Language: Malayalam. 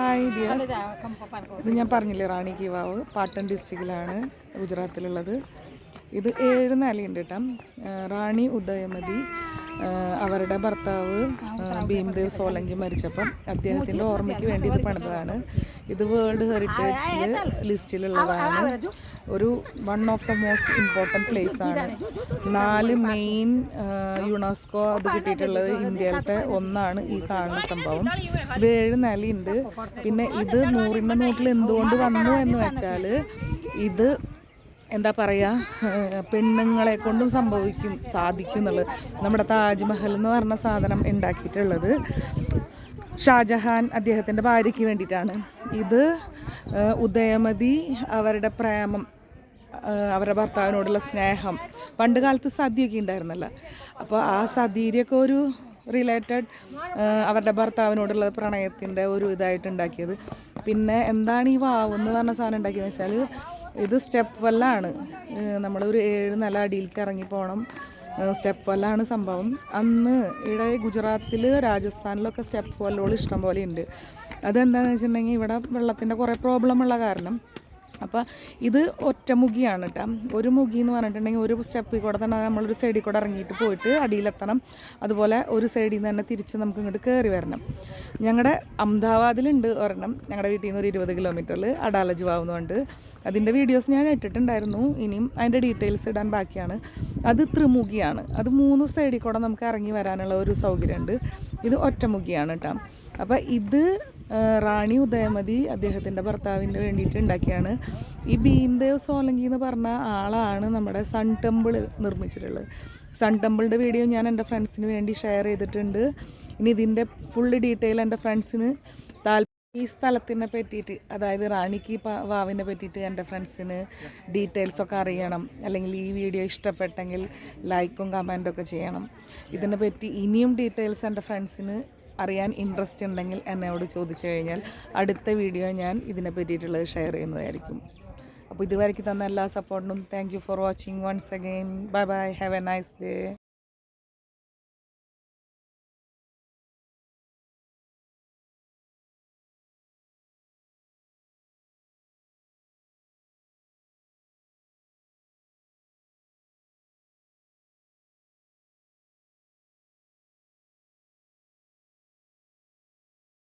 ഹായ് ഡിയേഴ്സ്, ഇത് ഞാൻ പറഞ്ഞില്ലേ റാണി കി വാവ് പാട്ടൻ ഡിസ്ട്രിക്റ്റിലാണ്, ഗുജറാത്തിലുള്ളത്. ഇത് 7 നിലയുണ്ട് കേട്ടോ. റാണി ഉദയമതി അവരുടെ ഭർത്താവ് ഭീംദേവ് സോലങ്കി മരിച്ചപ്പം അദ്ദേഹത്തിൻ്റെ ഓർമ്മയ്ക്ക് വേണ്ടി ഇത് പണിതതാണ്. ഇത് വേൾഡ് ഹെറിറ്റേജ് ലിസ്റ്റിലുള്ളതാണ്. ഒരു one of the most important place ആണ്. 4 മെയിൻ യുനെസ്കോ അത് കിട്ടിയിട്ടുള്ളത് ഇന്ത്യയിലത്തെ ഒന്നാണ് ഈ കാണുന്ന സംഭവം. ഇത് 7 നിലയുണ്ട്. പിന്നെ ഇത് 100ന്റെ നോട്ടിൽ എന്തുകൊണ്ട് വന്നു എന്ന് വെച്ചാൽ, ഇത് എന്താ പറയുക, പെണ്ണുങ്ങളെ കൊണ്ടും സാധിക്കും എന്നുള്ളത്. നമ്മുടെ താജ്മഹൽ എന്ന് പറഞ്ഞ സാധനം ഉണ്ടാക്കിയിട്ടുള്ളത് ഷാജഹാൻ അദ്ദേഹത്തിൻ്റെ ഭാര്യയ്ക്ക് വേണ്ടിയിട്ടാണ്. ഇത് ഉദയമതി അവരുടെ പ്രേമം, അവരുടെ ഭർത്താവിനോടുള്ള സ്നേഹം. പണ്ട് കാലത്ത് സതിയൊക്കെ ഉണ്ടായിരുന്നല്ലോ, അപ്പോൾ ആ സതിയൊക്കെ ഒരു റിലേറ്റഡ് അവരുടെ ഭർത്താവിനോടുള്ള പ്രണയത്തിൻ്റെ ഒരു ഇതായിട്ട് ഉണ്ടാക്കിയത്. പിന്നെ എന്താണ് ഈ വാവ് എന്ന് പറഞ്ഞ സാധനം ഉണ്ടാക്കിയെന്ന് വെച്ചാൽ, ഇത് സ്റ്റെപ്പ് വെല്ലാണ്. നമ്മളൊരു 7 നില അടിയിലേക്ക് ഇറങ്ങി പോകണം. സ്റ്റെപ്പ് വെല്ലാണ് സംഭവം. അന്ന് ഇവിടെ ഗുജറാത്തിൽ, രാജസ്ഥാനിലൊക്കെ സ്റ്റെപ്പ് വെല്ലുകൾ ഇഷ്ടം പോലെ ഉണ്ട്. അതെന്താണെന്ന് വെച്ചിട്ടുണ്ടെങ്കിൽ, ഇവിടെ വെള്ളത്തിൻ്റെ കുറേ പ്രോബ്ലം ഉള്ള കാരണം. അപ്പോൾ ഇത് ഒറ്റമുഖിയാണ് കേട്ടോ. ഒരു മുഖി എന്ന് പറഞ്ഞിട്ടുണ്ടെങ്കിൽ ഒരു സ്റ്റെപ്പിൽ കൂടെ തന്നെ നമ്മളൊരു സൈഡിൽ കൂടെ ഇറങ്ങിയിട്ട് പോയിട്ട് അടിയിലെത്തണം. അതുപോലെ ഒരു സൈഡിൽ നിന്ന് തന്നെ തിരിച്ച് നമുക്ക് ഇങ്ങോട്ട് കയറി വരണം. ഞങ്ങളുടെ അഹമ്മദാബാദിലുണ്ട് ഒരെണ്ണം, ഞങ്ങളുടെ വീട്ടിൽ നിന്ന് ഒരു 20 കിലോമീറ്ററിൽ അഡാലജ് വാവ് എന്ന് പറഞ്ഞിട്ട്. അതിൻ്റെ വീഡിയോസ് ഞാൻ ഇട്ടിട്ടുണ്ടായിരുന്നു. ഇനിയും അതിൻ്റെ ഡീറ്റെയിൽസ് ഇടാൻ ബാക്കിയാണ്. അത് ത്രിമുഖിയാണ്. അത് 3 സൈഡിൽ കൂടെ നമുക്ക് ഇറങ്ങി വരാനുള്ള ഒരു സൗകര്യമുണ്ട്. ഇത് ഒറ്റമുഖിയാണ് കേട്ടോ. അപ്പോൾ ഇത് റാണി ഉദയമതി അദ്ദേഹത്തിൻ്റെ ഭർത്താവിന് വേണ്ടിയിട്ട് ഉണ്ടാക്കിയാണ്. ഈ ഭീംദേവ് സോലങ്കി എന്ന് പറഞ്ഞ ആളാണ് നമ്മുടെ സൺ ടെമ്പിൾ നിർമ്മിച്ചിട്ടുള്ളത്. സൺ ടെമ്പിളിൻ്റെ വീഡിയോ ഞാൻ എൻ്റെ ഫ്രണ്ട്സിന് വേണ്ടി ഷെയർ ചെയ്തിട്ടുണ്ട്. ഇനി ഇതിൻ്റെ ഫുള്ള് ഡീറ്റെയിൽ എൻ്റെ ഫ്രണ്ട്സിന് ഈ സ്ഥലത്തിനെ പറ്റിയിട്ട്, അതായത് റാണിക്ക് വാവിനെ പറ്റിയിട്ട് എൻ്റെ ഫ്രണ്ട്സിന് ഡീറ്റെയിൽസൊക്കെ അറിയണം, അല്ലെങ്കിൽ ഈ വീഡിയോ ഇഷ്ടപ്പെട്ടെങ്കിൽ ലൈക്കും കമൻറ്റൊക്കെ ചെയ്യണം. ഇതിനെ പറ്റി ഇനിയും ഡീറ്റെയിൽസ് എൻ്റെ ഫ്രണ്ട്സിന് അറിയാൻ ഇൻട്രസ്റ്റ് ഉണ്ടെങ്കിൽ എന്നോട് ചോദിച്ചു കഴിഞ്ഞാൽ അടുത്ത വീഡിയോ ഞാൻ ഇതിനെ പറ്റിയിട്ടുള്ളത് ഷെയർ ചെയ്യുന്നതായിരിക്കും. അപ്പോൾ ഇതുവരെയ്ക്ക് തന്ന എല്ലാ സപ്പോർട്ടിനും thank you for watching once again. Bye bye, have a nice day.